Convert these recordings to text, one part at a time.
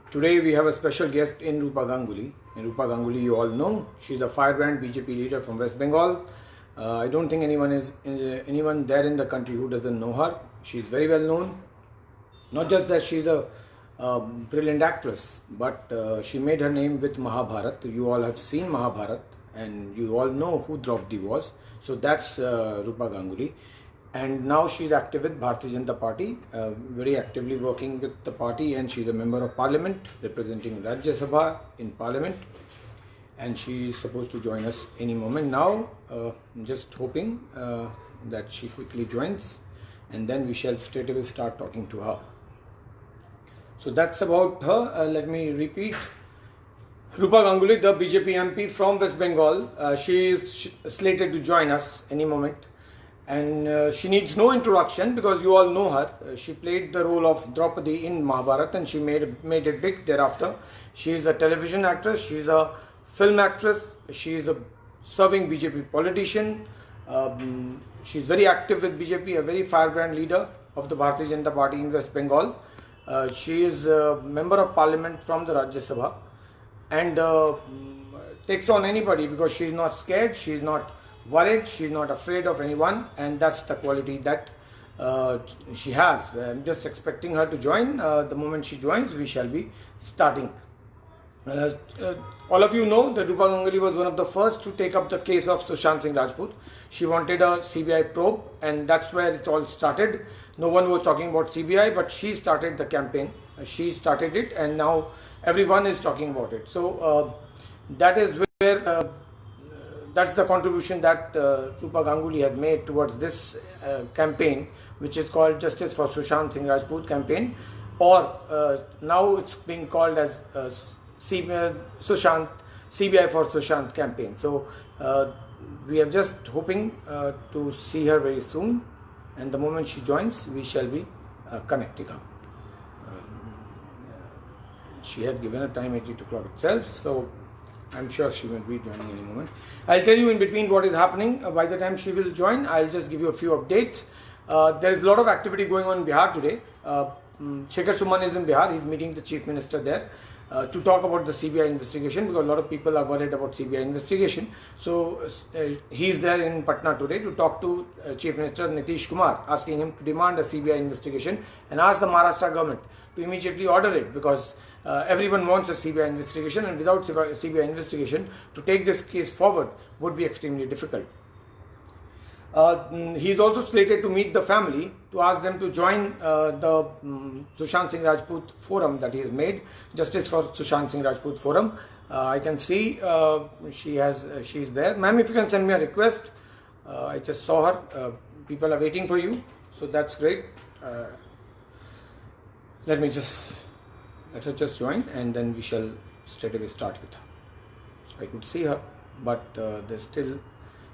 Today we have a special guest in Rupa Ganguly. And Rupa Ganguly, you all know, she's a firebrand BJP leader from West Bengal. I don't think anyone there in the country who doesn't know her. She's very well known. Not just that she's a brilliant actress, but she made her name with Mahabharat. You all have seen Mahabharat, and you all know who Draupadi was. So that's Rupa Ganguly. And now she's active with Bharatiya Janata Party, very actively working with the party, and she's a member of parliament representing Rajya Sabha in parliament, and she is supposed to join us any moment now. I'm just hoping that she quickly joins, and then we shall straight away start talking to her. So that's about her. Let me repeat. Rupa Ganguly, the BJP MP from West Bengal, she is slated to join us any moment. And she needs no introduction because you all know her. She played the role of Draupadi in Mahabharat, and she made it big thereafter. She is a television actress, she is a film actress, she is a serving BJP politician. She is very active with BJP, a very firebrand leader of the Bharatiya Janata Party in West Bengal. She is a member of parliament from the Rajya Sabha, and takes on anybody because she is not scared, she is not worried, she's not afraid of anyone, and that's the quality that she has. I'm just expecting her to join. The moment she joins, we shall be starting. All of you know that Rupa Ganguly was one of the first to take up the case of Sushant Singh Rajput. She wanted a CBI probe, and that's where it all started. No one was talking about CBI, but she started the campaign. She started it, and now everyone is talking about it. So that is where that's the contribution that Rupa Ganguly has made towards this campaign, which is called Justice for Sushant Singh Rajput campaign, or now it's being called as CBI for Sushant campaign. So we are just hoping to see her very soon, and the moment she joins, we shall be connecting her. She had given a time at 8 o'clock itself, so I'm sure she will be joining any moment. I'll tell you in between what is happening. By the time she will join, I'll just give you a few updates. There is a lot of activity going on in Bihar today. Shekhar Suman is in Bihar. He's meeting the Chief Minister there to talk about the CBI investigation, because a lot of people are worried about CBI investigation. So he's there in Patna today to talk to Chief Minister Nitish Kumar, asking him to demand a CBI investigation and ask the Maharashtra government to immediately order it, because everyone wants a CBI investigation, and without CBI investigation, to take this case forward would be extremely difficult. He is also slated to meet the family to ask them to join the Sushant Singh Rajput forum that he has made, Justice for Sushant Singh Rajput forum. I can see she is there. Ma'am, if you can send me a request. I just saw her. People are waiting for you, so that's great. Let her just join, and then we shall straight away start with her. So I could see her, but there's still...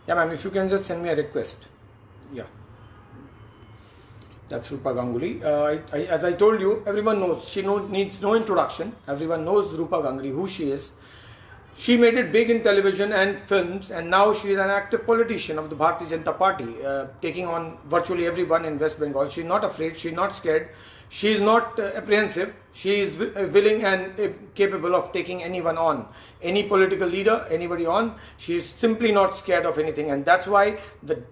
Yeah, ma'am, if you can just send me a request. Yeah. That's Rupa Ganguly. As I told you, everyone knows. She needs no introduction. Everyone knows Rupa Ganguly, who she is. She made it big in television and films, and now she is an active politician of the Bharatiya Janata Party, taking on virtually everyone in West Bengal. She is not afraid, she is not scared, she is not apprehensive. She is willing and capable of taking anyone on, any political leader, anybody on. She is simply not scared of anything, and that's why the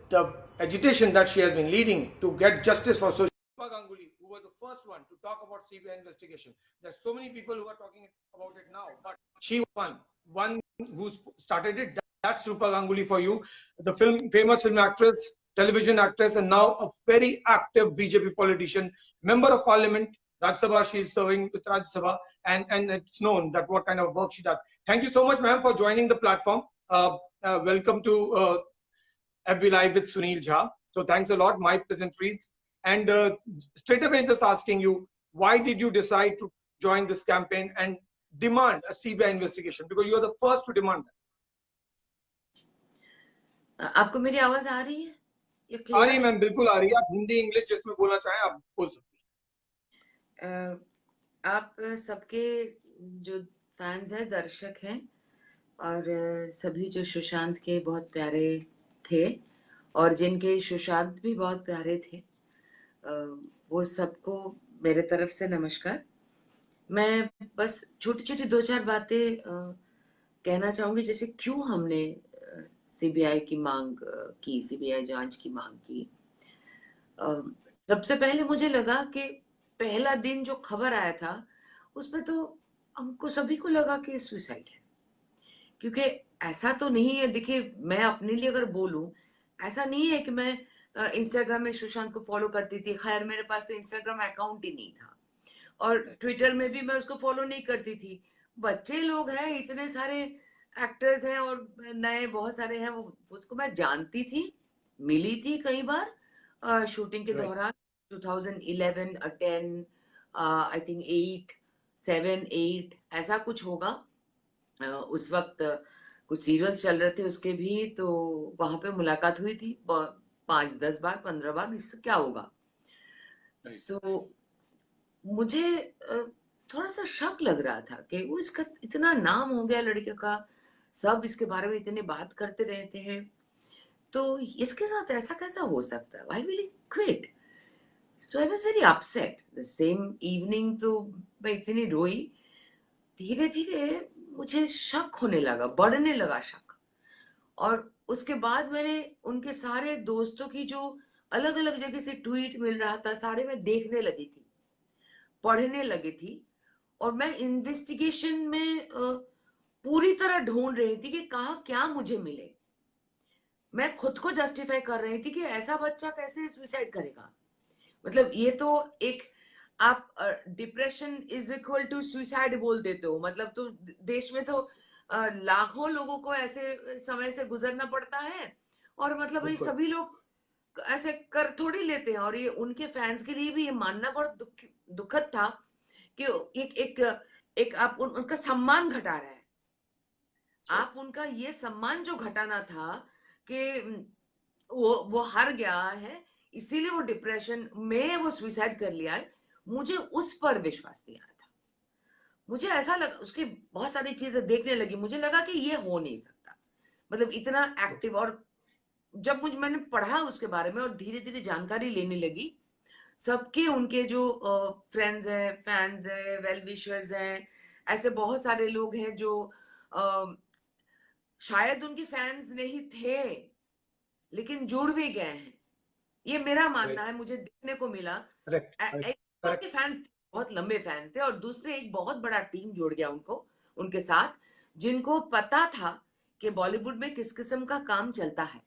agitation that she has been leading to get justice for Rupa Ganguly, who was the first one to talk about CBI investigation. There's so many people who are talking about it now, but she was one who started it. That's Rupa Ganguly for you, the famous film actress, television actress, and now a very active BJP politician, member of parliament, Rajya Sabha. She is serving with Rajya Sabha, and it's known that what kind of work she does. Thank you so much, ma'am, for joining the platform. Welcome to FB Live with Sunil Jha. So thanks a lot, my pleasantries. And straight away just asking you, why did you decide to join this campaign and demand a CBI investigation? Because you are the first to demand that. आपको मेरी आवाज आ रही है? आ रही है ma'am, बिल्कुल आ रही है. आप हिंदी इंग्लिश जिसमें बोलना चाहें आप बोल सकते हैं. आप सबके जो फैंस हैं, दर्शक हैं, और सभी जो सुशांत के बहुत प्यारे थे और जिनके सुशांत भी बहुत प्यारे थे, वो सबको मेरे तरफ से नमस्कार. मैं बस छोटी-छोटी 2-4 बातें कहना चाहूँगी, जैसे क्यों हमने सीबीआई की माँग की, सीबीआई जाँच की माँग की। अ, सबसे पहले मुझे लगा कि पहला दिन जो खबर आया था, उसमें तो हमको सभी को लगा कि सुसाइड है। क्योंकि ऐसा तो नहीं है, देखिए मैं अपने लिए अगर बोलूँ, ऐसा नहीं है कि मैं इंस्टाग्राम में सुशांत को फ़ॉलो करती थी। ख़ैर मेरे पास तो इंस्टाग्राम अकाउंट ही नहीं था और ट्विटर में भी मैं उसको फ़ॉलो नहीं करती थी। बच्चे लोग हैं, इतने सारे एक्टर्स हैं और नए बहुत सारे हैं, वो उसको मैं जानती थी, मिली थी कई बार शूटिंग के Right. दौरान 2011 10 आई थिंक 8 7 8 ऐसा कुछ होगा। उस वक़्त कुछ सीरियल्स चल रहे थे उसके भी, तो वहाँ पे मुलाकात हुई थी 5-10 बार, 15 बार, इससे क्या होगा? Right. सो मुझे थोड़ा-सा शक लग रहा था कि वो इसका इतना नाम हो गया लड़के का, सब इसके बारे में इतनी बात करते रहते हैं, तो इसके साथ ऐसा कैसा हो सकता है? Why will he quit? So I was very upset. The same evening तो मैं इतनी रोई, धीरे-धीरे मुझे शक होने लगा, बढ़ने लगा शक। और उसके बाद मैंने उनके सारे दोस्तों की जो अलग-अलग जगह से ट्वीट मिल रहा था, सारे मैं देखने लगी थी, पढ़ने लगी थी और मैं इन्वेस्टिगेशन में पूरी तरह ढूँढ रही थी कि कहाँ क्या मुझे मिले। मैं खुद को जस्टिफाई कर रही थी कि ऐसा बच्चा कैसे सुसाइड करेगा? मतलब ये तो एक आप depression is equal to suicide बोल देते हो, मतलब तो देश में तो लाखों लोगों को ऐसे समय से गुजरना पड़ता है और मतलब ये बिल्कुल। सभी लोग ऐसे कर थोड़ी लेते हैं और ये उनके फैंस के लिए भी ये मानना बहुत दुखद था कि एक एक एक आप उनका सम्मान घटा रहे हैं। Right. आप उनका ये सम्मान जो घटाना था कि वो हार गया है, इसीलिए वो डिप्रेशन में वो सुसाइड कर लिया है, मुझे उस पर विश्वास नहीं आया था। मुझे ऐसा लगा, उसकी बहुत सारी चीजें देखने लगी, मुझे लगा कि ये हो नहीं सकता, मतलब इतना Okay. एक्टिव। और जब मैंने पढ़ा उसके बारे में और धीरे धीरे जानकारी लेने लगी, सबके उनके जो फ्रेंड्स हैं, फैंस हैं, वेल विशर्स हैं, ऐसे बहुत सारे लोग हैं जो अ, शायद उनके फैंस नहीं थे लेकिन जुड़ भी गए हैं। ये मेरा मानना Right. है, मुझे देखने को मिला। Correct. Right. एक तो उनके Correct. फैंस थे, बहुत लंबे फैंस थे और दूसरे एक बहुत बड़ा टीम जुड़ गया उनको उनके साथ, जिनको पता था कि बॉलीवुड में किस किस्म का काम चलता है,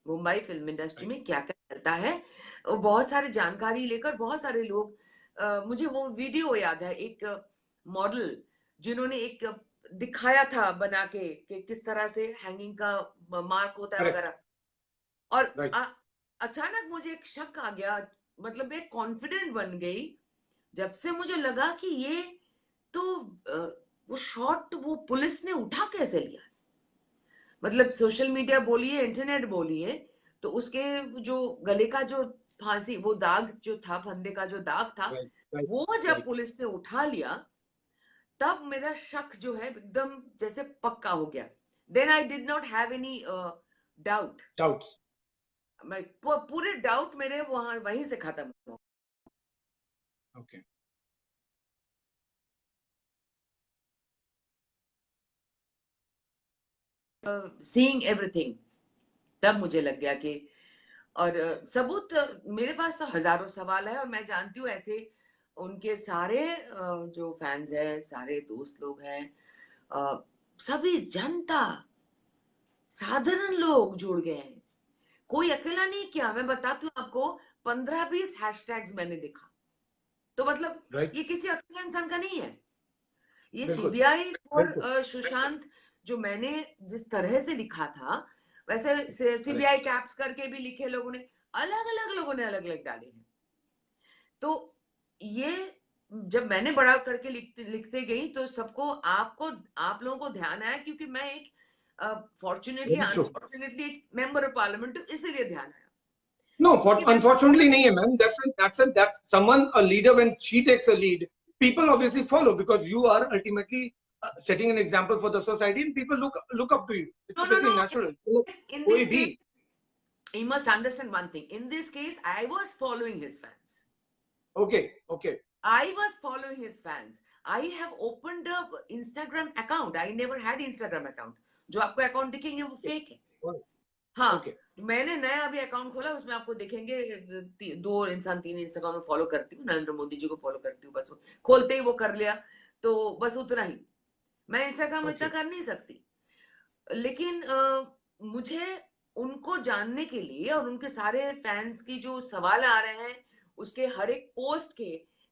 मुंबई फिल्म इंडस्ट्री Right. में क्या क्या चलता है। और बहुत सारी जानकारी लेकर बहुत सारे लोग मुझे वो वीडियो याद है, एक मॉडल जिन्होंने एक दिखाया था बना के कि किस तरह से हैंगिंग का मार्क होता है Correct. वगैरह। और Right. अचानक मुझे एक शक आ गया, मतलब एक कॉन्फिडेंट बन गई जब से मुझे लगा कि ये तो अ, वो शॉट वो पुलिस ने उठा कैसे लिया, मतलब सोशल मीडिया बोलिए, इंटरनेट बोलिए, तो उसके जो गले का जो फांसी, वो दाग जो था, फंदे का जो दाग था, Right. Right. वो जब Right. पुलिस ने उठा लिया, तब मेरा शक जो है एकदम जैसे पक्का हो गया। Then I did not have any doubt. Doubts. मैं पूरे डाउट मेरे वहां वहीं से खत्म हो। Okay. सीइंग एवरीथिंग, तब मुझे लग गया कि और सबूत मेरे पास तो हजारों सवाल है और मैं जानती हूँ ऐसे उनके सारे जो फैंस हैं, सारे दोस्त लोग हैं, अ, सभी जनता, साधारण लोग जुड़ गए हैं, कोई अकेला नहीं किया। मैं बताती हूँ आपको, 15-20 हैशटैग्स मैंने देखा, तो मतलब Right. ये किसी अकेले इंसान का नहीं है, ये बिल्कुल। सीबीआई और बिल्कुल। सुशांत जो मैंने जिस तरह से लिखा था, वैसे Correct. सीबीआई कैप्स करके भी लिखे लोगों ने, अलग अलग लोगों ने अलग अलग डाले हैं। तो ये जब मैंने बड़ा करके लिखते लिखते गई तो सबको, आपको, आप लोगों को ध्यान आया क्योंकि मैं एक फॉर्चुनेटली Very true. अनफॉर्चुनेटली एक मेंबर ऑफ पार्लियामेंट हूं, इसीलिए ध्यान आया No, कि मैं unfortunately, nahi hai, ma'am. That someone, a leader, when she takes a lead, people obviously follow because you are ultimately setting an example for the society, and people look up to you. It's no no very no natural. in कोई this भी. case you must understand one thing, in this case I was following his fans. Okay. Okay. I was following his fans. I have opened a Instagram account, I never had Instagram account. जो आपको account दिखेंगे वो fake है। हाँ, okay मैंने नया अभी account खोला, उसमें आपको दिखेंगे 2 इंसान, 3 इंस्टाग्राम में फॉलो करती हूँ, नरेंद्र मोदी जी को फॉलो करती हूँ, बस खोलते ही वो कर लिया, तो बस उतना ही। मैं इंस्टाग्राम इतना ओके कर नहीं सकती। लेकिन मुझे उनको जानने के लिए और उनके सारे फैंस की जो सवाल आ रहे हैं, उसके हर एक पोस्ट के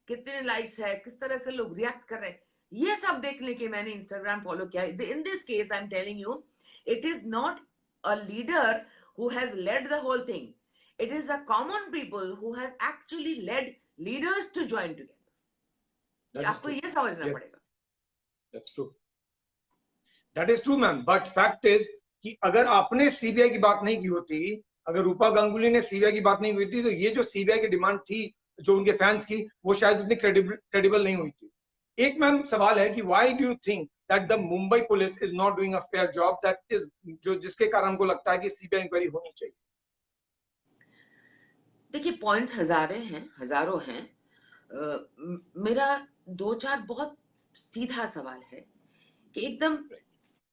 कितने लाइक्स है, किस तरह से लोग रिएक्ट कर रहे हैं, ये सब देखने के मैंने इंस्टाग्राम फॉलो किया। In this case I am telling you, it is not a leader who has led the whole thing. It is the common people who has actually led leaders to join together. That is आपको true ये समझना yes पड़ेगा। That's true that is true ma'am but fact is कि अगर आपने CBI की बात नहीं की होती अगर रूपा गांगुली ने सीबीआई की बात नहीं हुई थी तो ये जो सीबीआई की डिमांड थी जो उनके फैंस की वो शायद उतनी क्रेडिबल नहीं हुई थी एक मैम सवाल है कि why do you think that the Mumbai police is not doing a fair job that is जो जिसके कारण हमको लगता है कि सीबीआई इंक्वायरी होनी चाहिए देखिए, पॉइंट्स हजारों हैं। मेरा 2-4 बहुत सीधा सवाल है कि एकदम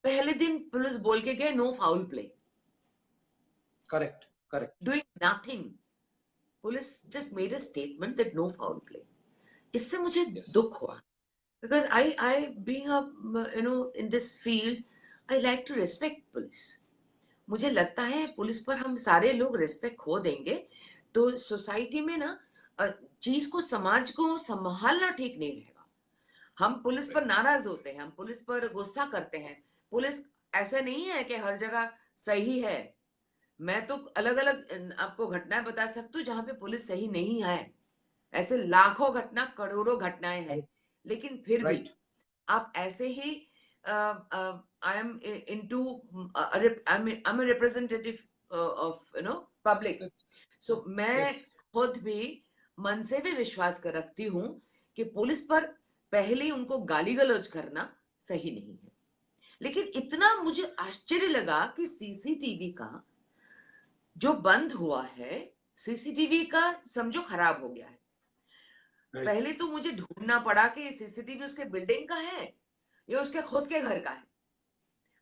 पहले दिन पुलिस बोल के गए no foul play, correct correct doing nothing. Police just made a statement that no foul play. इससे मुझे यस दुख हुआ, because I being a in this field, I like to respect police. मुझे लगता है पुलिस पर हम सारे लोग रिस्पेक्ट खो देंगे तो सोसाइटी में ना चीज को, समाज को संभालना ठीक नहीं रहेगा। हम पुलिस पर नाराज होते हैं, हम पुलिस पर गुस्सा करते हैं। पुलिस ऐसा नहीं है कि हर जगह सही है। मैं तो अलग अलग आपको घटनाएं बता सकती हूँ जहां पे पुलिस सही नहीं है। ऐसे लाखों घटना, करोड़ों घटनाएं हैं, लेकिन फिर भी राइट आप ऐसे ही I am into, I am a representative of public. So मैं यस खुद भी मन से भी विश्वास कर रखती हूँ कि पुलिस पर पहले उनको गाली गलौज करना सही नहीं है। लेकिन इतना मुझे आश्चर्य लगा कि सीसीटीवी का जो बंद हुआ है, सीसीटीवी का समझो खराब हो गया है। राइट पहले तो मुझे ढूंढना पड़ा कि सीसीटीवी उसके बिल्डिंग का है या उसके खुद के घर का है।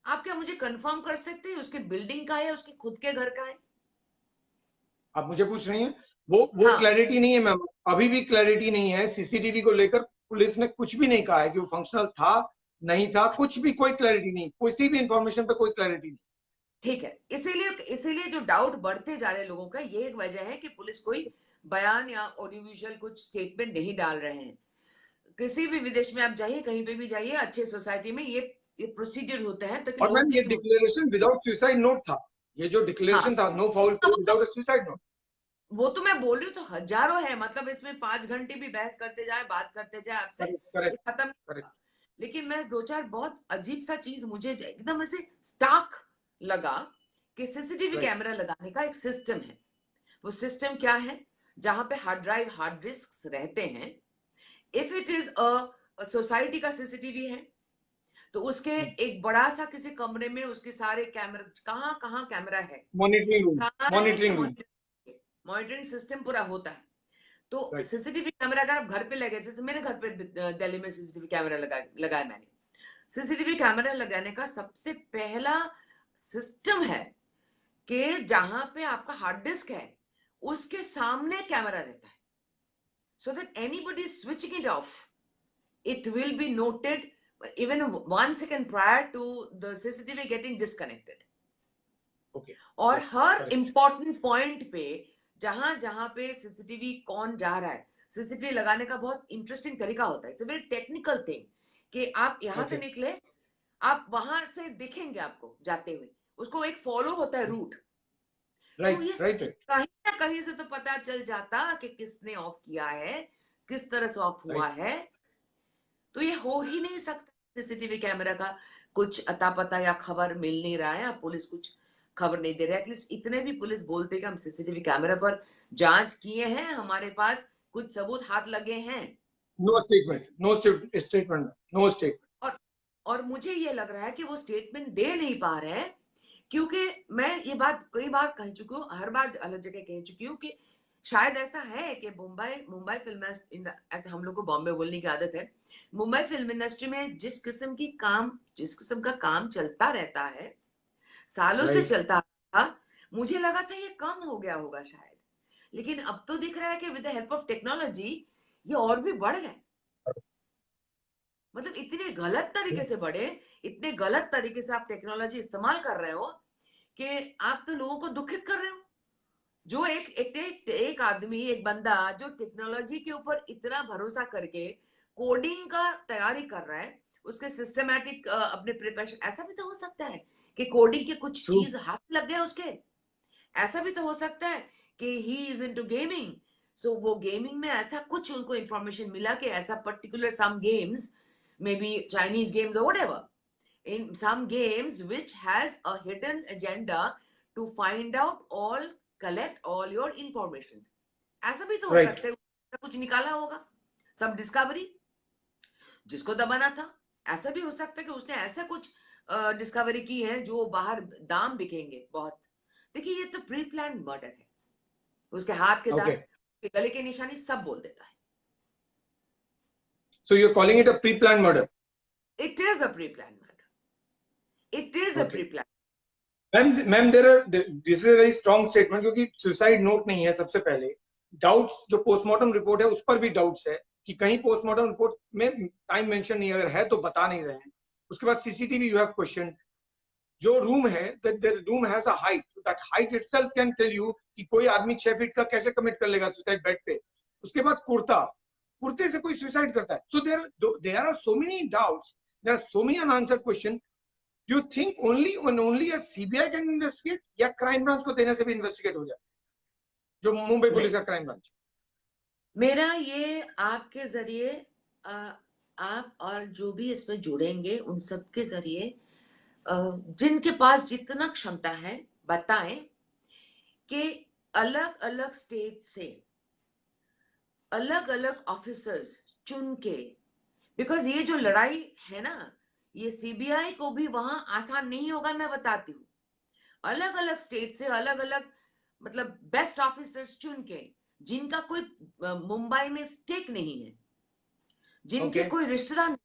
आप क्या मुझे कंफर्म कर सकते हैं उसके बिल्डिंग का है या उसके खुद के घर का है? आप मुझे पूछ रही हैं वो हाँ, क्लैरिटी नहीं है मैम अभी भी क्लैरिटी नहीं है सीसीटीवी को लेकर पुलिस ने कुछ भी नहीं कहा है कि वो फंक्शनल था नहीं था कुछ भी कोई क्लैरिटी नहीं किसी भी इंफॉर्मेशन पे कोई क्लैरिटी नहीं ठीक है। इसीलिए इसीलिए जो डाउट बढ़ते जा रहे हैं लोगों का, ये एक वजह है कि पुलिस कोई बयान या ऑडियो विजुअल कुछ स्टेटमेंट नहीं डाल रहे हैं। किसी भी विदेश में आप जाइए, कहीं पे भी जाइए, अच्छे सोसाइटी में ये प्रोसीजर होता है ताकि और लोगों मैम की ये एक डिक्लेरेशन विदाउट सुसाइड नोट था ये जो हाँ, डिक्लेरेशन था no foul play without suicide note वो तो मैं बोल रही हूँ, तो हजारों है। मतलब इसमें 5 घंटे भी बहस करते जाए, बात करते जाए आपसे, करेक्ट ये करेक्ट खत्म नहीं करेक्ट होगा। लेकिन मैं 2-4 बहुत अजीब सा चीज मुझे एकदम ऐसे स्टाक लगा कि सीसीटीवी राइट कैमरा लगाने का एक सिस्टम है। वो सिस्टम क्या है? जहां पे हार्ड ड्राइव, हार्ड डिस्क रहते हैं, if it is a society का सीसीटीवी है तो उसके एक बड़ा सा किसी कमरे में उसके सारे कैमरा, कहाँ कहाँ कैमरा है, मॉनिटरिंग रूम सारे के मॉनिटरिंग रूम मॉनिटरिंग सिस्टम पूरा होता है। तो राइट सीसीटीवी कैमरा अगर आप घर पे लगे, जैसे मेरे घर पे दिल्ली में सीसीटीवी कैमरा लगाया मैंने। सीसीटीवी कैमरा लगाने का सबसे पहला सिस्टम है कि जहां पे आपका हार्ड डिस्क है उसके सामने कैमरा रहता है, so that anybody switching it of, it will be noted even 1 second prior to the CCTV getting disconnected. Okay और यस हर करेक्ट इंपॉर्टेंट पॉइंट पे, जहां जहां पे सीसीटीवी कौन जा रहा है, सीसीटीवी लगाने का बहुत इंटरेस्टिंग तरीका होता है। It's a very technical thing कि आप यहां से ओके निकले, आप वहां से दिखेंगे आपको जाते हुए, उसको एक फॉलो होता है रूट। तो राइट ये राइट राइट कहीं ना कहीं से तो पता चल जाता कि किसने ऑफ किया है, किस तरह से ऑफ हुआ राइट है। तो ये हो ही नहीं सकता। सीसीटीवी कैमरा का कुछ अता पता या खबर मिल नहीं रहा है, या पुलिस कुछ खबर नहीं दे रहा है। एटलीस्ट इतने भी पुलिस बोलते कि हम सीसीटीवी कैमरा पर जांच किए हैं, हमारे पास कुछ सबूत हाथ लगे हैं। No statement no statement no statement और और मुझे ये लग रहा है कि वो स्टेटमेंट दे नहीं पा रहे हैं, क्योंकि मैं ये बात कई बार कह चुकी हूँ, हर बार अलग जगह कह चुकी हूँ कि शायद ऐसा है कि मुंबई मुंबई फिल्म, हम लोग को बॉम्बे बोलने की आदत है, मुंबई फिल्म इंडस्ट्री में जिस किस्म का काम चलता रहता है, सालों से राइट। चलता था, मुझे लगा था ये कम हो गया होगा शायद, लेकिन अब तो दिख रहा है कि with the help of technology ये और भी बढ़ गए। मतलब इतने गलत तरीके से बढ़े, इतने गलत तरीके से आप टेक्नोलॉजी इस्तेमाल कर रहे हो कि आप तो लोगों को दुखित कर रहे हो। जो एक आदमी, एक बंदा जो टेक्नोलॉजी के ऊपर इतना भरोसा करके कोडिंग का तैयारी कर रहा है, उसके सिस्टमैटिक अपने प्रिपरेशन, ऐसा भी तो हो सकता है कि कोडिंग के कुछ ट्रू। चीज हाथ लग गए उसके। ऐसा भी तो हो सकता है कि ही इज इनटू गेमिंग, सो वो गेमिंग में ऐसा कुछ उनको इंफॉर्मेशन मिला कि ऐसा particular some games, maybe Chinese games और whatever, in some games which has a hidden agenda to find out all, collect all your informations। ऐसा भी तो हो राइट। सकता है कुछ निकाला होगा, सब डिस्कवरी जिसको दबाना था। ऐसा भी हो सकता है कि उसने ऐसा कुछ डिस्कवरी की है जो बाहर दाम बिकेंगे बहुत। देखिए ये तो प्री प्लान मर्डर है, उसके हाथ के ओके, दाग, उसके गले की निशानी सब बोल देता है। So you are calling it a pre plan murder? It is a pre plan murder, it is a okay pre plan. Ma'am, there are, this is a very strong statement, क्योंकि सुसाइड नोट नहीं है। सबसे पहले doubts, जो postmortem report है उस पर भी डाउट्स है कि कहीं पोस्टमार्टम रिपोर्ट में टाइम मेंशन नहीं, अगर है तो बता नहीं रहे हैं। उसके बाद सीसीटीवी यू हैव क्वेश्चन। जो रूम है, that room has a height, that height itself can tell you कि कोई आदमी 6 फीट का कैसे कमिट कर लेगा सुसाइड बेड पे। उसके बाद कुर्ता, कुर्ते से कोई सुसाइड करता है। So there are so many doubts, there are so many unanswered question. Do you think only a CBI can investigate, या क्राइम ब्रांच को देने से भी इन्वेस्टिगेट हो जाए, जो मुंबई नहीं, पुलिस का क्राइम ब्रांच? मेरा ये आपके जरिए, आप और जो भी इसमें जुड़ेंगे उन सब के जरिए, जिनके पास जितना क्षमता है बताएं कि अलग अलग स्टेट से अलग अलग ऑफिसर्स चुन के, बिकॉज ये जो लड़ाई है ना, ये सीबीआई को भी वहां आसान नहीं होगा, मैं बताती हूँ। अलग अलग स्टेट से अलग अलग, मतलब बेस्ट ऑफिसर्स चुन के, जिनका कोई मुंबई में स्टेक नहीं है, जिनके ओके। कोई रिश्तेदार नहीं,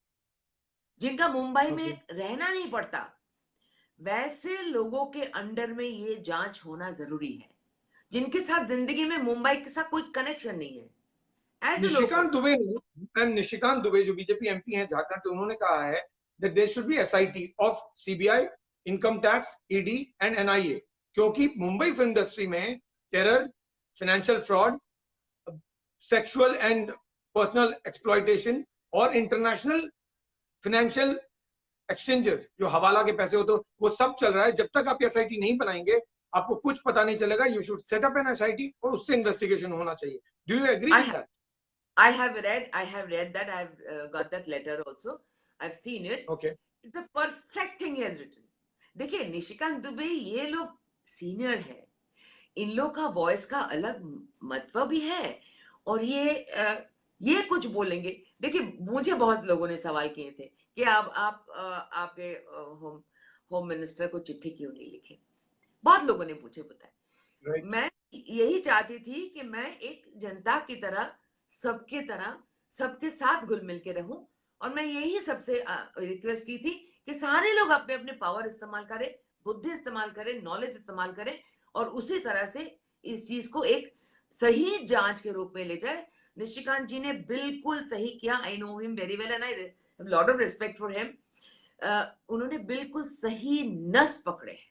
जिनका मुंबई में ओके। रहना नहीं पड़ता, वैसे लोगों के अंडर में ये जांच होना जरूरी है, जिनके साथ जिंदगी में मुंबई के साथ कोई कनेक्शन नहीं है, ऐसे लोग को। निशिकांत दुबे ने, मैम निशिकांत दुबे जो बीजेपी एमपी हैं झारखंड से, उन्होंने कहा है that there should be SIT of CBI, income tax, ED and NIA, क्योंकि मुंबई फिल्म इंडस्ट्री में terror, financial fraud, sexual and personal exploitation और इंटरनेशनल फाइनेंशियल एक्सचेंजेस, जो हवाला के पैसे हो, तो वो सब चल रहा है। जब तक आप एसआईटी नहीं बनाएंगे आपको कुछ पता नहीं चलेगा। You should set up an SIT और उससे इन्वेस्टिगेशन होना चाहिए। Do you agree I with have, that? I have read that. I've got that letter also. I've seen it. Okay. It's a perfect thing he has written. देखिए निशिकांत दुबे ये लोग senior है, इन लोग का वॉइस का अलग महत्व भी है, और ये कुछ बोलेंगे। देखिए मुझे बहुत लोगों ने सवाल किए थे कि आप आपके होम होम मिनिस्टर को चिट्ठी क्यों नहीं लिखी, बहुत लोगों ने मुझे बताया। राइट। मैं यही चाहती थी कि मैं एक जनता की तरह, सबके तरह, सबके साथ घुल मिल के रहूं, और मैं यही सबसे रिक्वेस्ट की थी कि सारे लोग अपने अपने पावर इस्तेमाल करें, बुद्धि इस्तेमाल करें, नॉलेज इस्तेमाल करें, और उसी तरह से इस चीज को एक सही जांच के रूप में ले जाए। निशिकांत जी ने बिल्कुल सही किया। I know him very well and I have lot of respect for him. उन्होंने बिल्कुल सही नस पकड़े हैं,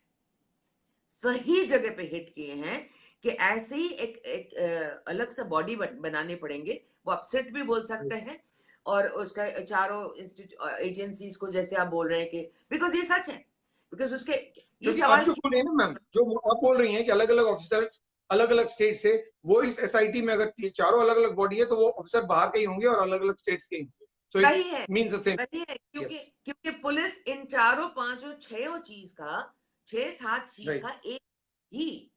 सही जगह पे हिट किए हैं कि ऐसे ही एक अलग सा बॉडी बनाने पड़ेंगे। वो अपसेट भी बोल सकते हैं, और उसका चारों एजेंसीज को, जैसे आप बोल रहे हैं कि, बिकॉज ये सच है, बिकॉज उसके ये क्योंकि आप सवाल जो बोल रही हैं ना मैम, जो आप बोल रही हैं कि अलग अलग ऑफिसर्स अलग अलग स्टेट से, वो इस एसआईटी में अगर चारों अलग अलग बॉडी है तो वो ऑफिसर बाहर के ही होंगे और अलग अलग स्टेट्स के ही होंगे। सो इट वही है, मींस द सेम। वही है, क्योंकि यस। क्योंकि पुलिस इन चारों पांचों छह चीज का, छह सात चीज राइट। का ही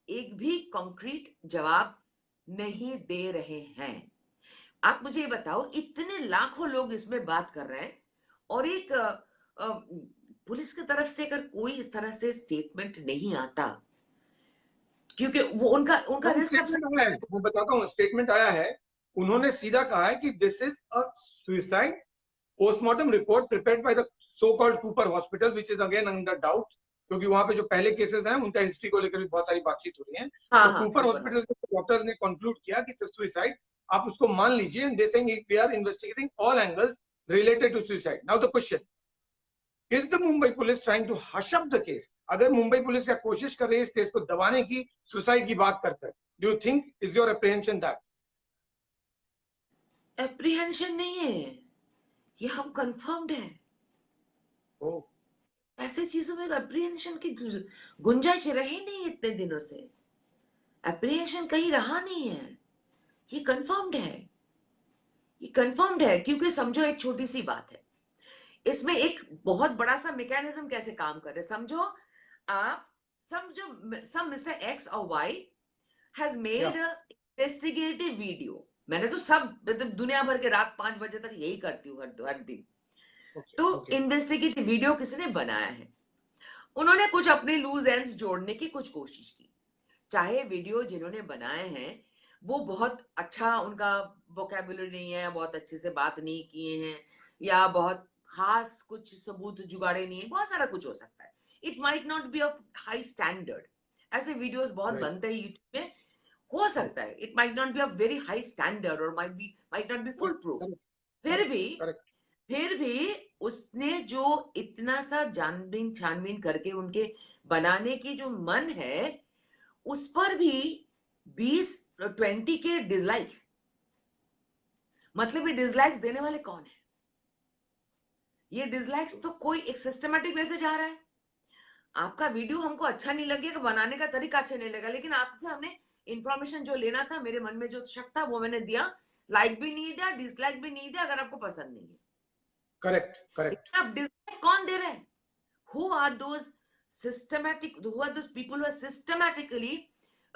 एक भी कॉन्क्रीट जवाब नहीं दे रहे हैं। आप मुझे ये बताओ, इतने लाखों लोग इसमें बात कर रहे हैं, और एक पुलिस की तरफ से अगर कोई इस तरह से स्टेटमेंट नहीं आता, क्योंकि वो उनका उनका मैम रिस्क। स्टेटमेंट आया है, मैं बताता हूँ, स्टेटमेंट आया है। उन्होंने सीधा कहा है कि this is a suicide postmortem report prepared by the so called Cooper hospital, which is again under doubt, क्योंकि वहां पे जो पहले केसेस हैं उनका हिस्ट्री को लेकर भी बहुत सारी बातचीत हो रही है। हाँ, तो हाँ, कूपर हॉस्पिटल के डॉक्टर्स ने कंक्लूड किया कि इट्स सुसाइड, आप उसको मान लीजिए, they saying we are investigating all angles related to suicide. Now the question, is the Mumbai police trying to hush up the case? अगर मुंबई पुलिस क्या कोशिश कर रही है इस केस को दबाने की, सुसाइड की बात कर, do you think, is your apprehension that? Apprehension नहीं है, ये हम कंफर्म्ड है। ओह, ऐसे चीजों में एप्रीहेंशन की गुंजाइश रही नहीं इतने दिनों से। एप्रीहेंशन कहीं रहा नहीं है, ये कंफर्म्ड है, ये कंफर्म्ड है। क्योंकि समझो एक छोटी सी बात है, इसमें एक बहुत बड़ा सा मैकेनिज्म कैसे काम कर रहे हैं। समझो आप, समझो सम मिस्टर एक्स और Y has made a investigative video. मैंने तो सब मतलब दुनिया भर के रात 5 बजे तक यही करती हूँ हर दिन। तो इन्वेस्टिगेटिव वीडियो किसी ने बनाया है, उन्होंने कुछ अपने लूज एंड्स जोड़ने की कुछ कोशिश की। चाहे वीडियो जिन्होंने बनाए हैं वो बहुत अच्छा उनका वोकैबुलरी नहीं है, बहुत अच्छे से बात नहीं किए हैं, या बहुत खास कुछ सबूत जुगाड़े नहीं है, बहुत सारा कुछ हो सकता है। It might not be of high standard. ऐसे वीडियोस बहुत बनते हैं यूट्यूब में, हो सकता है it might not be of very high standard और might not be foolproof. फिर भी उसने जो इतना सा जानबीन छानबीन करके उनके बनाने की जो मन है, उस पर भी 20 के डिसलाइक। मतलब ये डिसलाइक्स देने वाले कौन है? ये डिसलाइक्स तो कोई एक सिस्टमैटिक वे से जा रहा है। आपका वीडियो हमको अच्छा नहीं लगेगा, बनाने का तरीका अच्छा नहीं लगेगा, लेकिन आपसे हमने इंफॉर्मेशन जो लेना था, मेरे मन में जो शक था वो मैंने दिया, लाइक भी नहीं दिया, डिसलाइक भी नहीं दिया, अगर आपको पसंद नहीं है। करेक्ट। आप डिसलाइक कौन दे रहे हैं? Who are those people who are systematically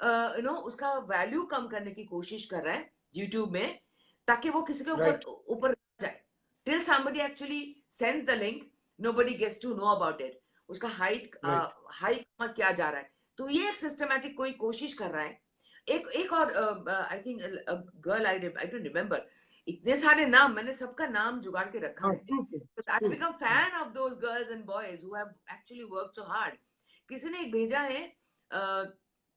उसका वैल्यू कम करने की कोशिश कर रहा है यूट्यूब में, ताकि वो किसी के ऊपर जाए। Till somebody actually sends the link, nobody gets to know about it. उसका हाइट किया जा रहा है। तो ये एक सिस्टमैटिक कोई कोशिश कर रहा है। एक और I think girl, I don't remember, इतने सारे नाम मैंने सबका नाम जुगाड़ के रखा है। So I become fan of those girls and boys who have actually worked so hard. किसी ने एक भेजा है,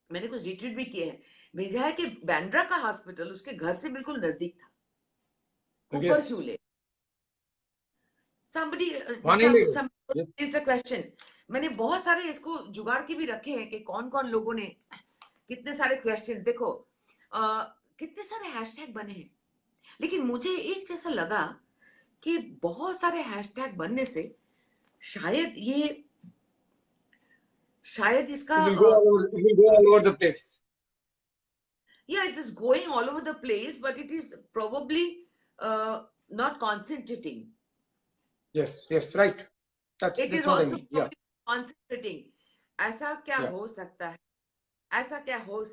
मैंने कुछ रिट्वीट भी किए हैं, भेजा है कि बैंड्रा का हॉस्पिटल उसके घर से बिल्कुल नजदीक था, ऊपर क्यों ले? somebody is a question. मैंने बहुत सारे इसको जुगाड़ के भी रखे हैं कि कौन कौन लोगों ने कितने सारे क्वेश्चंस। देखो कितने सारे हैशटैग बने हैं, लेकिन मुझे एक जैसा लगा कि बहुत सारे हैशटैग बनने से शायद इसका it will go all over the place. Yeah, it is going all over the place, but it is probably not concentrating. Yes, right. It is also concentrating. ऐसा क्या हो सकता है, ऐसा क्या हो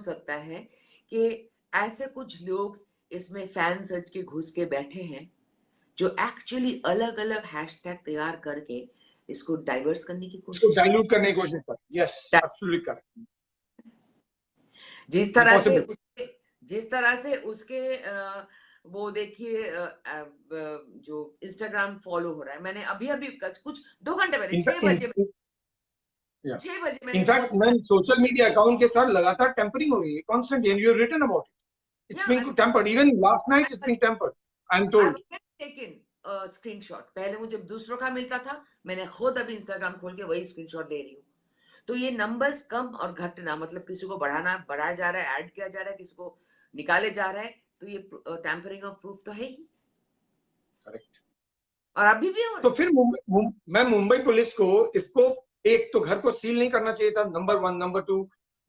सकता है कि ऐसे कुछ लोग इसमें फैन सर्च के घुस के बैठे हैं, जो एक्चुअली अलग अलग हैशटैग तैयार करके इसको डाइवर्स करने की कोशिश, डाइल्यूट करने की कोशिश कर। Yes, absolutely correct. जिस तरह से उसके वो देखिए जो इंस्टाग्राम फॉलो हो रहा है, मैंने अभी कुछ 2 घंटे पहले 6 बजे मैंने इनफैक्ट मैं सोशल मीडिया अकाउंट के साथ लगातार टेम्परिंग हो रही है constantly, and you have written about it. It's being tampered, even last night it's being tampered, I am told. Taken screenshot, पहले मुझे दूसरों का मिलता था, मैंने खुद अभी इंस्टाग्राम खोल के वही स्क्रीनशॉट ले रही हूँ। तो ये नंबर्स कम और घटना, मतलब किसी को बढ़ाया जा रहा है, ऐड किया जा रहा है, किसी को निकाले जा रहा है, तो ये टैम्परिंग ऑफ प्रूफ तो है ही। करेक्ट। और अभी भी तो फिर मैं मुंबई पुलिस को इसको, एक तो घर को सील नहीं करना चाहिए था, नंबर 1। नंबर 2,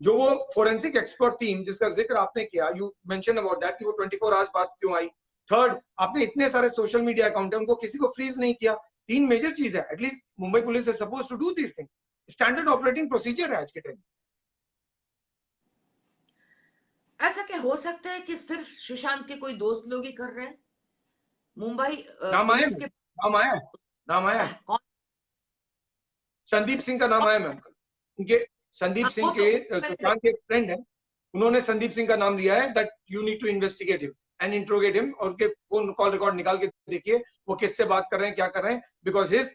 जो वो फोरेंसिक एक्सपर्ट टीम जिसका जिक्र आपने किया, यू मेंशन अबाउट दैट, कि वो 24 आवर्स बाद क्यों आई। थर्ड, आपने इतने सारे सोशल मीडिया अकाउंट है, उनको किसी को फ्रीज नहीं किया। 3 मेजर चीज है। At least Mumbai police is supposed to do this thing, standard operating procedure है आज के टाइम। ऐसा क्या हो सकता है कि सिर्फ सुशांत के कोई दोस्त लोग ही कर रहे हैं? मुंबई पुलिस के नाम आया संदीप सिंह का नाम आया मैम। उनके संदीप सिंह के सुशांत के फ्रेंड है, उन्होंने संदीप सिंह का नाम लिया है that you need to investigate him. and interrogate him, और उसके फोन कॉल रिकॉर्ड निकाल के देखिए वो किससे बात कर रहे हैं, क्या कर रहे हैं, because his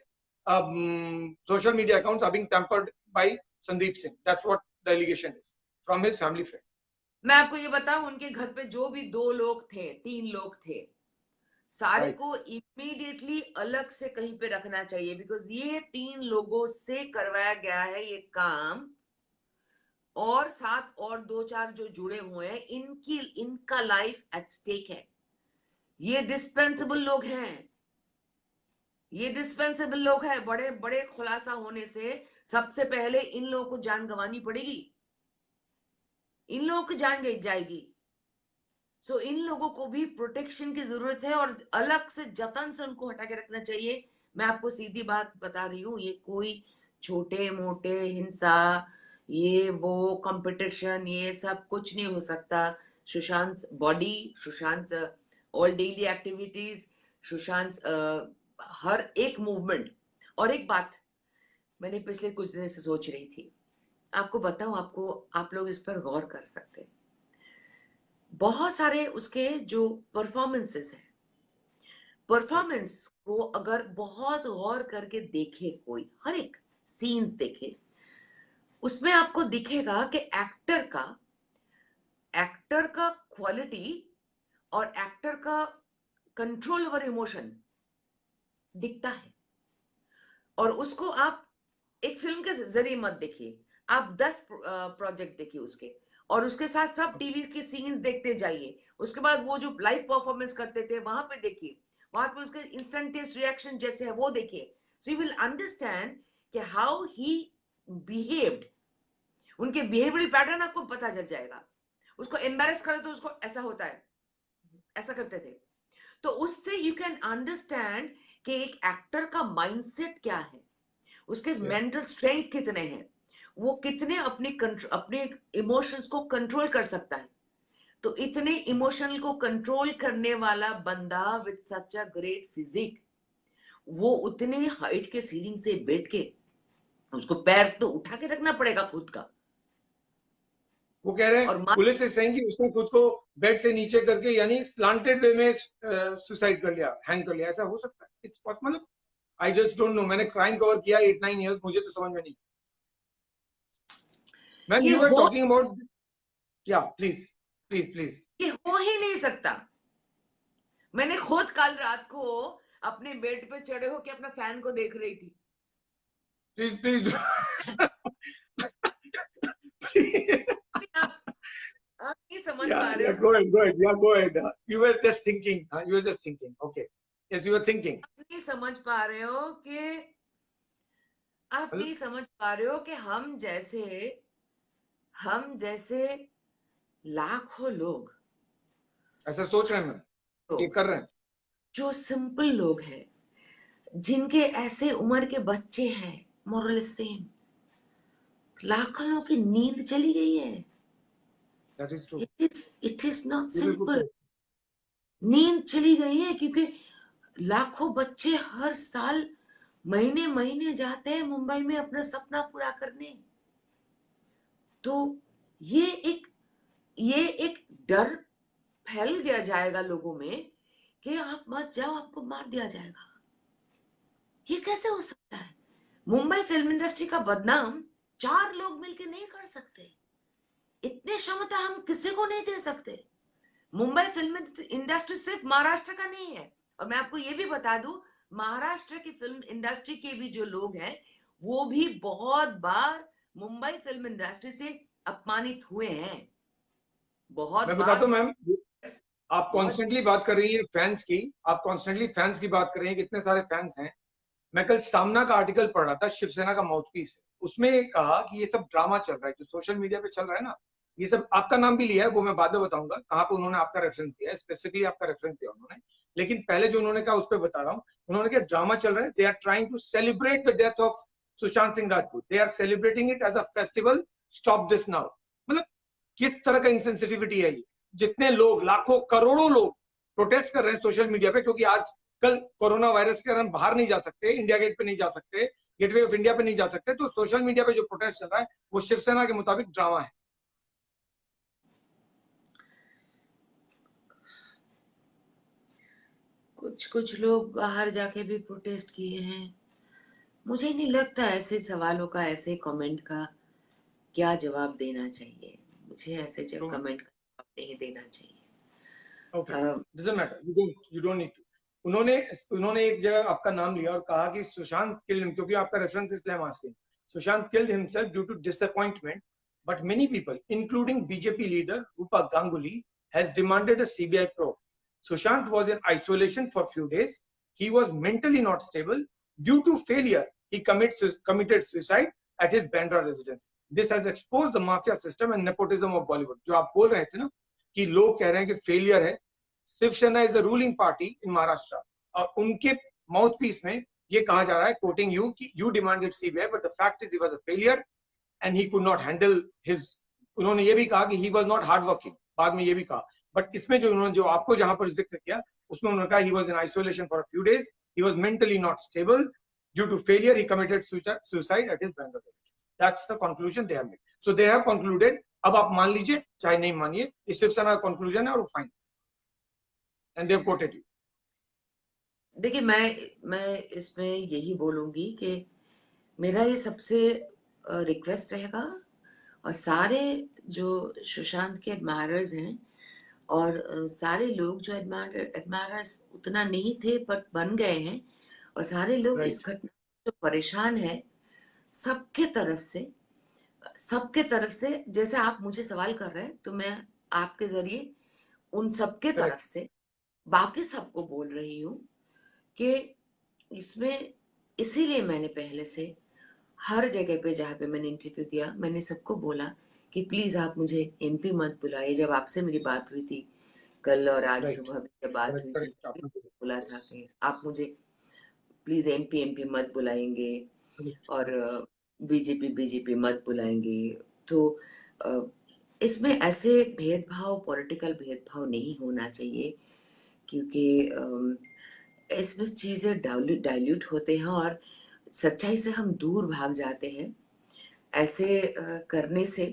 social media accounts are being tampered by Sandeep Singh. That's what the allegation is from his family friend. मैं आपको ये बताऊं, उनके घर पे जो भी 2 लोग थे, 3 लोग थे, सारे Right. को इमीडिएटली अलग से कहीं पे रखना चाहिए, बिकॉज ये 3 लोगों से करवाया गया है ये काम, और साथ और 2-4 जो जुड़े हुए हैं, इनका लाइफ एट स्टेक है। ये डिस्पेंसेबल लोग हैं, ये डिस्पेंसेबल लोग हैं। बड़े बड़े खुलासा होने से सबसे पहले इन लोगों को जान गंवानी पड़ेगी, इन लोगों की जान गई जाएगी। सो इन लोगों को भी प्रोटेक्शन की जरूरत है, और अलग से जतन से उनको हटा के रखना चाहिए। मैं आपको सीधी बात बता रही हूँ, ये कोई छोटे मोटे हिंसा, ये वो कंपटीशन, ये सब कुछ नहीं हो सकता। Sushant body, Sushant all daily activities, Sushant हर एक मूवमेंट। और एक बात मैंने पिछले कुछ दिनों से सोच रही थी, आपको बताऊं, आप लोग इस पर गौर कर सकते हैं। बहुत सारे उसके जो परफॉर्मेंसेस हैं, परफॉर्मेंस को अगर बहुत गौर करके देखे, कोई हर एक सीन्स देखे, उसमें आपको दिखेगा कि एक्टर का क्वालिटी और एक्टर का कंट्रोल ओवर इमोशन दिखता है। और उसको आप एक फिल्म के जरिए मत देखिए, आप 10 प्रोजेक्ट देखिए उसके, और उसके साथ सब टीवी के सीन्स देखते जाइए। उसके बाद वो जो लाइव परफॉर्मेंस करते थे वहां पे देखिए, वहां पे उसके इंस्टेंटेनियस रिएक्शन जैसे है वो देखिए। सो यू विल अंडरस्टैंड कि हाउ ही बिहेव्ड। उनके बिहेवियरल पैटर्न आपको पता चल जाएगा। उसको एम्बैरेस करे तो उसको ऐसा होता है, ऐसा करते थे। तो उससे यू कैन अंडरस्टैंड कि एक एक्टर का माइंडसेट क्या है, उसके मेंटल स्ट्रेंथ कितने हैं, वो कितने अपने इमोशंस को कंट्रोल कर सकता है। तो इतने इमोशनल को कंट्रोल करने वाला बंदा with such a great physique, वो उतने हाइट के सीलिंग से बैठ के, उसको पैर तो उठा के रखना पड़ेगा खुद का। वो कह रहे और हैं, पुलिस इज सेइंग कि उसने खुद को बेड से नीचे करके यानी स्लांटेड वे में सुसाइड कर लिया, हैंग कर लिया, ऐसा हो सकता है? It's possible. I just don't know. मैंने क्राइम कवर किया 8-9 इयर्स, मुझे तो समझ में नहीं। Ma'am you are talking about, या प्लीज प्लीज प्लीज। ये हो ही नहीं सकता। मैंने खुद कल रात को अपने बेड पे चढ़े होके अपना फैन को देख रही थी। प्लीज प्लीज आप नहीं समझ पा रहे हो। go ahead, go ahead. Yeah, go ahead. You were just thinking. You were just thinking. Okay. Yes, you were thinking. आप नहीं समझ पा रहे हो कि आप नहीं समझ पा रहे हो कि हम जैसे लाखों लोग ऐसा सोच रहे हैं मैम, ये कर रहे हैं, जो सिंपल लोग हैं, जिनके ऐसे उम्र के बच्चे हैं, मोरल सेम, लाखों लोगों की नींद चली गई है। That is true. It is not simple. नींद चली गई है क्योंकि लाखों बच्चे हर साल महीने महीने जाते हैं मुंबई में अपना सपना पूरा करने। तो ये एक डर फैल गया जाएगा लोगों में कि आप मत जाओ, आपको मार दिया जाएगा। ये कैसे हो सकता है? मुंबई फिल्म इंडस्ट्री का बदनाम 4 लोग मिलकर नहीं कर सकते। इतनी क्षमता हम किसी को नहीं दे सकते। मुंबई फिल्म इंडस्ट्री सिर्फ महाराष्ट्र का नहीं है। और मैं आपको ये भी बता दूं, महाराष्ट्र की फिल्म इंडस्ट्री के भी जो लोग हैं, वो भी बहुत बार मुंबई फिल्म इंडस्ट्री से अपमानित हुए हैं। बहुत मैं बार। बताता हूं मैम, आप कॉन्स्टेंटली बात कर रही हैं फैंस की, आप कॉन्स्टेंटली फैंस की बात कर रही हैं, कितने सारे फैंस हैं। मैं कल सामना का आर्टिकल पढ़ रहा था, शिवसेना का माउथपीस, उसमें कहा कि ये सब ड्रामा चल रहा है जो सोशल मीडिया पे चल रहा है ना, ये सब, आपका नाम भी लिया है, वो मैं बाद में बताऊंगा कहाँ पे उन्होंने आपका रेफरेंस दिया है, स्पेसिफिकली आपका रेफरेंस दिया उन्होंने। लेकिन पहले जो उन्होंने कहा उस पर बता रहा हूँ। उन्होंने कहा ड्रामा चल रहा है, they are trying to celebrate the death of Sushant Singh Rajput, they are celebrating it as a festival, stop this now. मतलब किस तरह का इंसेंसिटिविटी है ये? जितने लोग, लाखों करोड़ों लोग प्रोटेस्ट कर रहे हैं सोशल मीडिया पे, क्योंकि आज कल कोरोना वायरस के कारण बाहर नहीं जा सकते, इंडिया गेट पे नहीं जा सकते, गेटवे ऑफ इंडिया पे नहीं जा सकते, तो सोशल मीडिया पे जो प्रोटेस्ट चल रहा है वो शिवसेना के मुताबिक ड्रामा है। कुछ कुछ लोग बाहर जाके भी प्रोटेस्ट किए हैं। मुझे नहीं लगता ऐसे सवालों का, ऐसे कमेंट का क्या जवाब देना चाहिए। मुझे ऐसे True. कमेंट का जवाब नहीं देना चाहिए। Okay, a, doesn't matter. You don't need to. उन्होंने उन्होंने एक जगह आपका नाम लिया और कहा कि सुशांत killed him, क्योंकि आपका रेफरेंस इसलिए I'm asking. Sushant killed himself due to disappointment, but many people, including BJP leader Rupa Ganguly, has demanded a CBI probe. Sushant was in isolation for few days. He was mentally not stable. Due to failure, he committed suicide at his Bandra residence. This has exposed the mafia system and nepotism of Bollywood. जो आप बोल रहे थे ना कि लोग कह रहे हैं कि फेलियर है, Shiv Sena is the ruling party in Maharashtra और उनके माउथ पीस में ये कहा जा रहा है, कोटिंग यू, कि you demanded CBI but the fact is he was a failure and he could not handle his. उन्होंने ये भी कहा कि he was not hard working, बाद में ये भी कहा। बट इसमें जो उन्होंने जो आपको जहां पर जिक्र किया उसमें उन्होंने कहा he was in isolation for a few days, he was mentally not stable, due to failure he committed suicide at his Bangalore residence. That's the conclusion they have made. So they have concluded, अब आप मान लीजिए चाहे नहीं मानिए, इस शिवसेना का conclusion है और वो fine, and they have coated you. देखिए, मैं इसमें यही बोलूंगी कि मेरा ये सबसे रिक्वेस्ट रहेगा, और सारे जो सुशांत के एडमायरर्स हैं और सारे लोग जो एडमायरर्स उतना नहीं थे पर बन गए हैं, और सारे लोग राइट, इस घटना से जो परेशान है, सबके तरफ से, सबके तरफ से, जैसे आप मुझे सवाल कर रहे हैं तो मैं आपके जरिए उन सबके तरफ करेक्ट, से बाकी सबको बोल रही हूँ कि इसमें, इसीलिए मैंने पहले से हर जगह पे जहाँ पे मैंने इंटरव्यू दिया, मैंने सबको बोला कि प्लीज आप मुझे एमपी मत बुलाइए। जब आपसे मेरी बात हुई थी कल और आज राइट, सुबह जब बात करेक्ट, हुई थी, करेक्ट, आपने बोला था कि आप मुझे प्लीज एमपी एमपी मत बुलाएंगे और बीजेपी बीजेपी मत बुलाएंगे। तो अ, इसमें ऐसे भेदभाव, पॉलिटिकल भेदभाव नहीं होना चाहिए, क्योंकि इसमें चीजें डाइल्यूट होते हैं और सच्चाई से हम दूर भाग जाते हैं। ऐसे करने से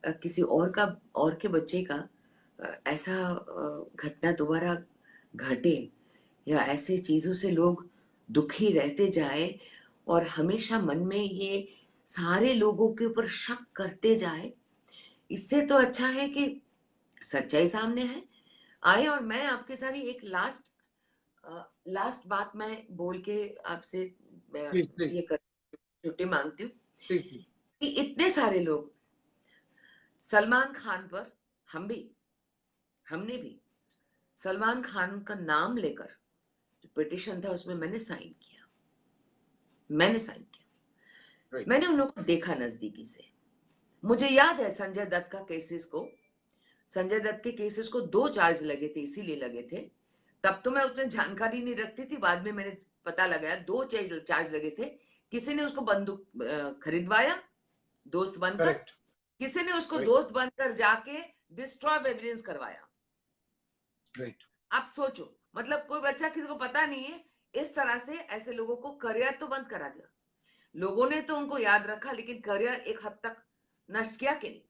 किसी और का, और के बच्चे का ऐसा घटना दोबारा घटे, या ऐसे चीजों से लोग दुखी रहते जाए और हमेशा मन में ये सारे लोगों के ऊपर शक करते जाए। इससे तो अच्छा है कि सच्चाई सामने है आए। और मैं आपके सारी एक लास्ट बात मैं बोल के आपसे प्लीज प्लीज ये कर छुट्टी मांगती हूँ प्लीज प्लीज। कि इतने सारे लोग सलमान खान पर, हमने भी सलमान खान का नाम लेकर जो पिटिशन था उसमें मैंने साइन किया। राइट, मैंने उन लोगों को देखा नजदीकी से। मुझे याद है संजय दत्त के केसेस को 2 चार्ज लगे थे, इसीलिए लगे थे। तब तो मैं उतनी जानकारी नहीं रखती थी, बाद में मैंने पता लगाया 2 चार्ज लगे थे। किसी ने उसको बंदूक खरीदवाया दोस्त बनकर, करेक्ट, किसी ने उसको राइट, दोस्त बनकर जाके डिस्ट्रॉय एविडेंस करवाया। राइट, आप सोचो, मतलब कोई बच्चा किसी को पता नहीं है, इस तरह से ऐसे लोगों को करियर तो बंद करा दिया। लोगों ने तो उनको याद रखा, लेकिन करियर एक हद तक नष्ट किया कि नहीं?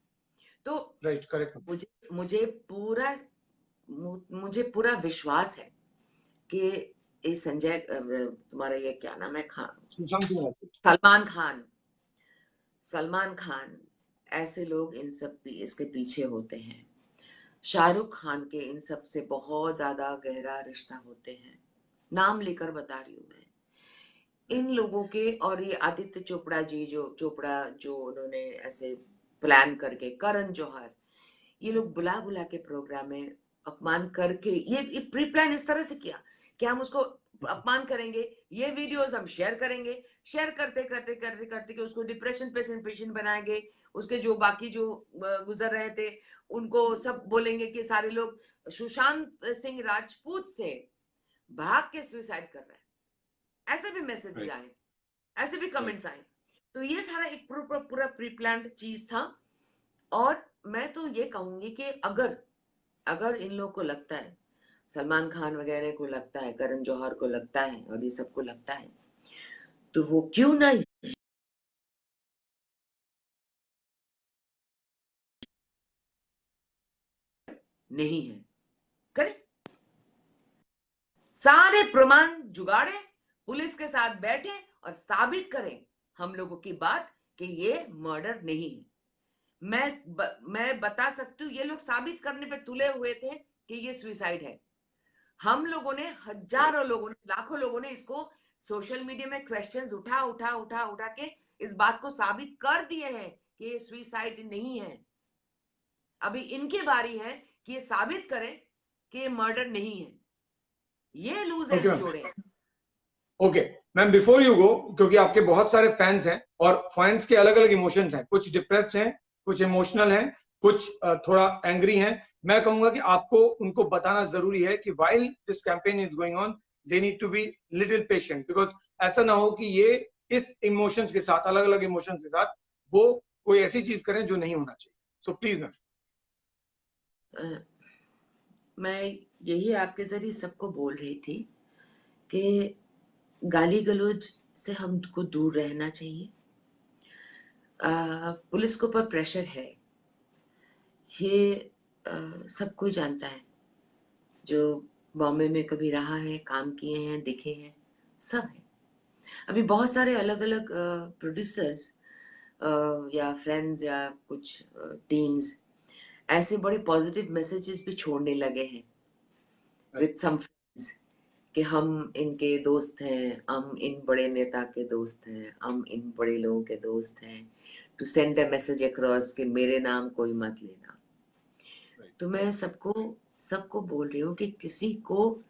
तो राइट, करेक्ट। मुझे मुझे पूरा मुझे पूरा विश्वास है कि ये संजय तुम्हारा ये क्या नाम है, खान, सुशांत सिंह राजपूत। सलमान खान, सलमान खान, ऐसे लोग इन सब इसके पीछे होते हैं। शाहरुख खान के इन सब से बहुत ज्यादा गहरा रिश्ता होते हैं। नाम लेकर बता रही हूँ मैं इन लोगों के। और ये आदित्य चोपड़ा जी, जो उन्होंने ऐसे प्लान करके, करण जौहर, ये लोग बुला बुला के प्रोग्राम में अपमान करके, ये प्री प्लान इस तरह से किया कि हम उसको अपमान करेंगे, ये वीडियोस हम शेयर करेंगे, शेयर करते करते करते करते कि उसको डिप्रेशन पेशेंट बनाएंगे। उसके जो बाकी जो गुजर रहे थे उनको सब बोलेंगे कि सारे लोग सुशांत सिंह राजपूत से भाग के सुसाइड कर रहे हैं। ऐसे भी मैसेजेस राइट, आए, ऐसे भी राइट, कमेंट्स आए। तो ये सारा एक पूरा प्री प्लान चीज था। और मैं तो ये कहूंगी कि अगर अगर इन लोगों को लगता है, सलमान खान वगैरह को लगता है, करण जौहर को लगता है, और ये सबको लगता है, तो वो क्यों ना, नहीं है, करें। सारे प्रमाण जुगाड़े, पुलिस के साथ बैठे और साबित करें हम लोगों की बात कि ये मर्डर नहीं है। मैं बता सकती हूँ, ये लोग साबित करने पे तुले हुए थे कि ये सुसाइड है। हम लोगों ने, हजारों लोगों ने, लाखों लोगों ने इसको सोशल मीडिया में क्वेश्चंस उठा के इस बात को साबित कर दिए हैं कि ये सुसाइड नहीं है। अभी इनकी बारी है कि ये साबित करें कि ये मर्डर नहीं है। ये लूज ओके एंड मैम, जोड़े। Okay ma'am, before you go, क्योंकि आपके बहुत सारे फैंस हैं और फैंस के अलग अलग इमोशंस हैं, कुछ डिप्रेस्ड हैं, कुछ इमोशनल हैं, कुछ थोड़ा एंग्री हैं। मैं कहूंगा कि आपको उनको बताना जरूरी है कि while this campaign is going on, they need to be little patient, because ऐसा ना हो कि ये इस इमोशंस के साथ, अलग अलग इमोशंस के साथ वो कोई ऐसी चीज करें जो नहीं होना चाहिए। So please ma'am. मैं यही आपके जरिए सबको बोल रही थी कि गाली गलौज से हमको दूर रहना चाहिए। पुलिस के ऊपर प्रेशर है, ये सब कोई जानता है, जो बॉम्बे में कभी रहा है, काम किए हैं, दिखे हैं, सब है। अभी बहुत सारे अलग अलग प्रोड्यूसर्स या फ्रेंड्स या कुछ टीम्स ऐसे बड़े पॉजिटिव मैसेजेस भी छोड़ने लगे हैं विद सम फ्रेंड्स कि हम इनके दोस्त हैं, हम इन बड़े नेता के दोस्त हैं, हम इन बड़े लोगों के दोस्त हैं, to send a message across कि मेरे नाम कोई मत लेना। तो मैं सबको सबको बोल रही हूँ कि किसी को,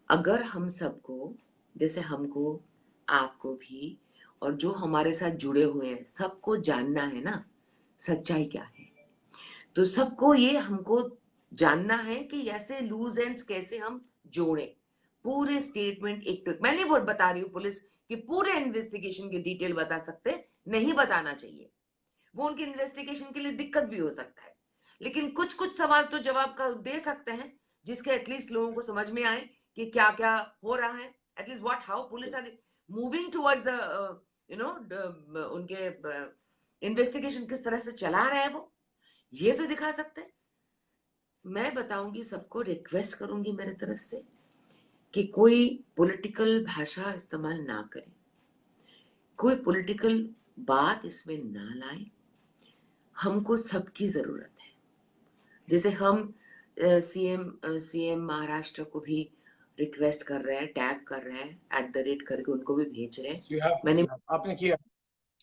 अगर हम सबको, जैसे हमको, आपको भी, और जो हमारे साथ जुड़े हुए हैं, सबको जानना है ना सच्चाई क्या है, तो सबको ये हमको जानना है कि ऐसे लूज एंड्स कैसे हम जोड़े, पूरे स्टेटमेंट एक तो मैं नहीं बता रही हूँ पुलिस की पूरे इन्वेस्टिगेशन की डिटेल बता सकते, नहीं बताना चाहिए, वो उनकी इन्वेस्टिगेशन के लिए दिक्कत भी हो सकता है, लेकिन कुछ कुछ सवाल तो जवाब का दे सकते हैं जिसके एटलीस्ट लोगों को समझ में आए कि क्या क्या हो रहा है, at least what how police are moving towards you know उनके इन्वेस्टिगेशन किस तरह से चला रहे हैं वो, ये तो दिखा सकते हैं। मैं बताऊंगी सबको, रिक्वेस्ट करूंगी मेरे तरफ से कि कोई पॉलिटिकल भाषा इस्तेमाल ना करें, कोई पॉलिटिकल बात इसमें ना लाए, हमको सबकी जरूरत है। जैसे हम सीएम महाराष्ट्र को भी रिक्वेस्ट कर रहे हैं, टैग कर रहे हैं, @ करके उनको भी भेज रहे हैं। यू हैव, मैंने, आपने किया,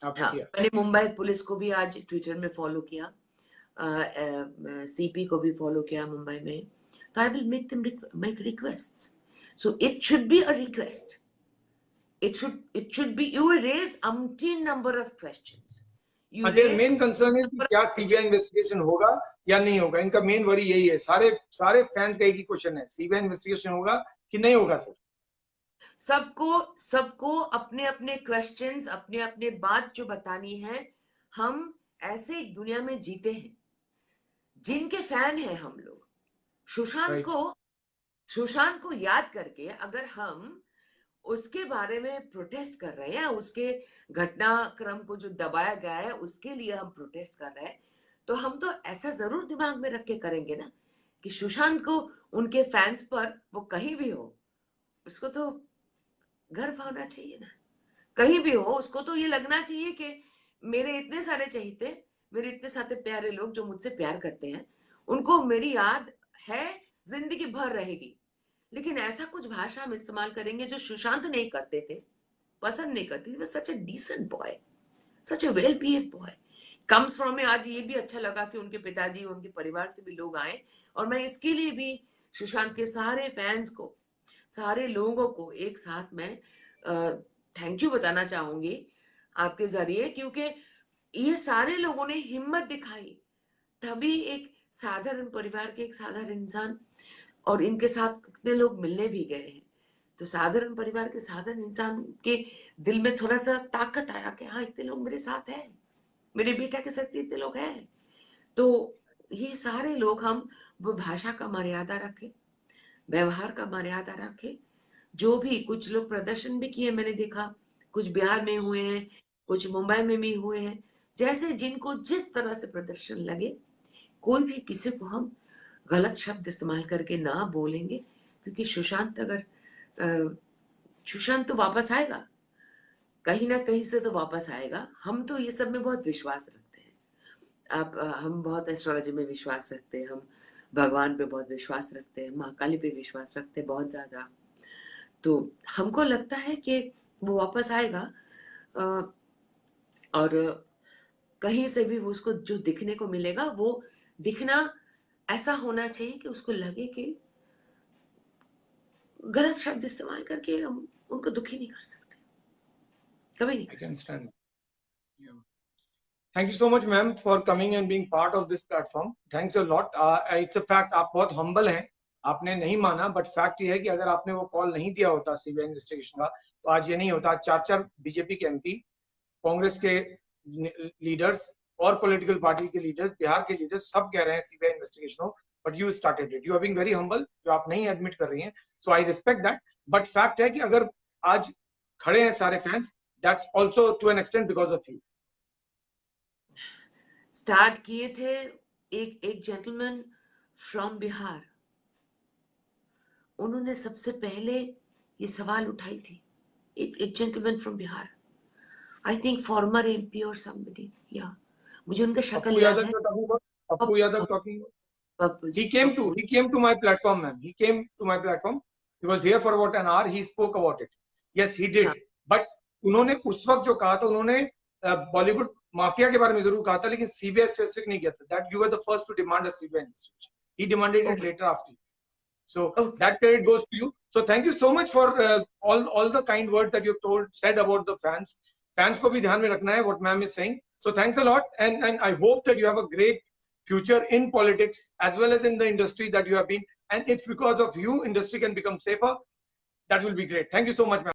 आपने हाँ, किया। मैंने मुंबई पुलिस को भी आज ट्विटर में फॉलो किया, सीपी को भी फॉलो किया मुंबई में, तो I will make them make request, so it should be a request, it should be, you raise umpteen number of questions, you there raise main concern is number of क्या questions। CBI investigation होगा या नहीं होगा, इनका main worry यही है। सारे सारे फैंस का एक ही क्वेश्चन है, सीबीआई इन्वेस्टिगेशन होगा कि नहीं होगा सर। सबको सबको अपने अपने क्वेश्चंस, अपने अपने बात जो बतानी है। हम ऐसे एक दुनिया में जीते हैं जिनके फैन हैं हम लोग। सुशांत राइट, को सुशांत को याद करके अगर हम उसके बारे में प्रोटेस्ट कर रहे हैं, उसके घटनाक्रम को जो दबाया गया है उसके लिए हम प्रोटेस्ट कर रहे हैं, तो हम तो ऐसा जरूर दिमाग में रख के करेंगे ना कि सुशांत को, उनके फैंस पर, वो कहीं भी हो, उसको तो गर्व होना चाहिए ना, कहीं भी हो उसको तो ये लगना चाहिए कि मेरे इतने सारे चहेते, मेरे इतने सारे प्यारे लोग जो मुझसे प्यार करते हैं, उनको मेरी याद है, जिंदगी भर रहेगी। लेकिन ऐसा कुछ भाषा हम इस्तेमाल करेंगे जो सुशांत नहीं करते थे, पसंद नहीं करती थी। Such a decent boy, such a well behave boy, comes from में। आज ये भी अच्छा लगा कि उनके पिताजी, उनके परिवार से भी लोग आए, और मैं इसके लिए भी सुशांत के सारे फैंस को, सारे लोगों को एक साथ में थैंक यू बताना चाहूंगी आपके जरिए, क्योंकि ये सारे लोगों ने हिम्मत दिखाई, तभी एक साधारण परिवार के एक साधारण इंसान, और इनके साथ कितने लोग मिलने भी गए हैं, तो साधारण परिवार के साधारण इंसान के दिल में थोड़ा सा ताकत आया कि हाँ इतने लोग मेरे साथ हैं, मेरे बेटा के साथ इतने लोग हैं। तो ये सारे लोग, हम वो भाषा का मर्यादा रखें, व्यवहार का मर्यादा रखें। जो भी, कुछ लोग प्रदर्शन भी किए, मैंने देखा, कुछ बिहार में हुए हैं, कुछ मुंबई में भी हुए हैं, जैसे जिनको जिस तरह से प्रदर्शन लगे, कोई भी किसी को हम गलत शब्द इस्तेमाल करके ना बोलेंगे, क्योंकि सुशांत अगर सुशांत तो वापस आएगा, कहीं ना कहीं से तो वापस आएगा। हम तो ये सब में बहुत विश्वास रखते हैं। हम बहुत एस्ट्रोलॉजी में विश्वास रखते हैं, हम भगवान पे बहुत विश्वास रखते हैं, माँ काली पे विश्वास रखते हैं बहुत ज़्यादा। तो हमको लगता है कि वो वापस आएगा। अ, और कहीं से भी उसको जो दिखने को मिलेगा, वो दिखना ऐसा होना चाहिए कि उसको लगे कि गलत शब्द इस्तेमाल करके हम उनको दुखी नहीं कर सकते, कभी नहीं I कर can सकते। understand. Yeah. Thank you so much, ma'am, for coming and being part of this platform. Thanks a lot. It's a fact. आप बहुत humble हैं. आपने नहीं माना, but fact ये है कि अगर आपने वो कॉल नहीं दिया होता सीबीआई इन्वेस्टिगेशन का, तो आज ये नहीं होता। चार बीजेपी के एमपी, कांग्रेस के लीडर्स और पॉलिटिकल पार्टी के लीडर्स, बिहार के लीडर्स, सब कह रहे हैं सीबीआई इन्वेस्टिगेशन हो, but you started it. You are being very humble, जो आप नहीं एडमिट कर रही हैं, so I respect that. But fact है कि अगर आज खड़े हैं सारे फैंस, that's also to an extent because of you. Start किए थे एक जेंटलमैन फ्रॉम बिहार, उन्होंने सबसे पहले ये सवाल उठाई थी। एक gentleman from Bihar, I think farmer MP और समबडी, या मुझे उनका शक्ल Appu याद Yadav, है। you're talking about? Appu Yadav talking about? Pappu ji, He came to my platform, ma'am. He came to my platform. He was here for about an hour. He spoke about it. Yes, he did. हाँ, But उन्होंने उस वक्त जो कहा था, उन्होंने Bollywood mafia के बारे में जरूर कहा था, लेकिन सीबीआई स्पेसिफिक नहीं किया था। That you were the first to demand a CBI investigation. He demanded it later after you. So that credit goes to you. So thank you so much for all the kind words that you've said about the fans. Fans को भी ध्यान में रखना है what ma'am is saying. So thanks a lot, and I hope that you have a great future in politics as well as in the industry that you have been. And it's because of you industry can become safer. That will be great. Thank you so much, ma'am.